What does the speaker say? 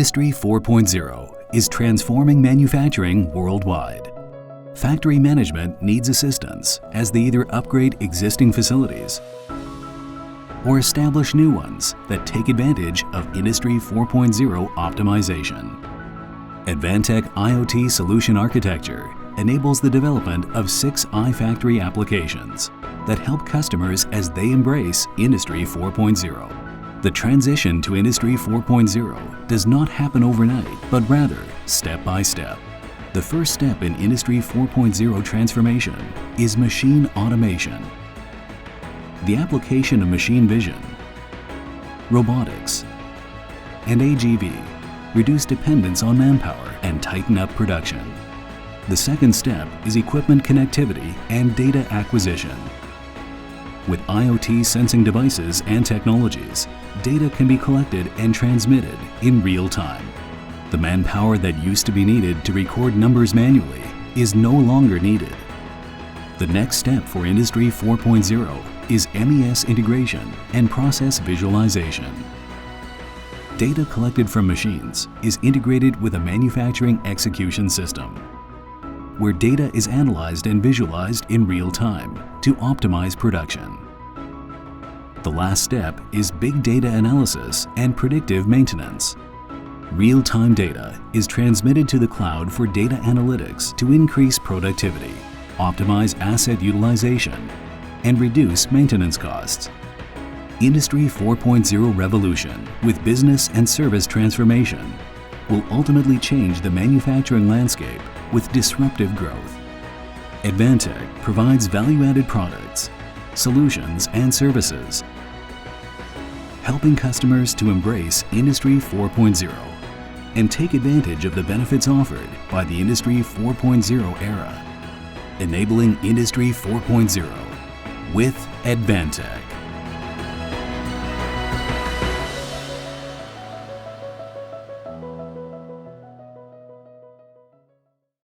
Industry 4.0 is transforming manufacturing worldwide. Factory management needs assistance as they either upgrade existing facilities or establish new ones that take advantage of Industry 4.0 optimization. Advantech IoT Solution Architecture enables the development of 6 iFactory applications that help customers as they embrace Industry 4.0. The transition to Industry 4.0 does not happen overnight, but rather step by step. The first step in Industry 4.0 transformation is machine automation. The application of machine vision, robotics, and AGV reduce dependence on manpower and tighten up production. The second step is equipment connectivity and data acquisition. With IoT sensing devices and technologies, data can be collected and transmitted in real time. The manpower that used to be needed to record numbers manually is no longer needed. The next step for Industry 4.0 is MES integration and process visualization. Data collected from machines is integrated with a manufacturing execution system, where data is analyzed and visualized in real time to optimize production. The last step is big data analysis and predictive maintenance. Real-time data is transmitted to the cloud for data analytics to increase productivity, optimize asset utilization, and reduce maintenance costs. Industry 4.0 revolution with business and service transformation will ultimately change the manufacturing landscape with disruptive growth. Advantech provides value-added products, solutions, and services, helping customers to embrace Industry 4.0 and take advantage of the benefits offered by the Industry 4.0 era. Enabling Industry 4.0 with Advantech.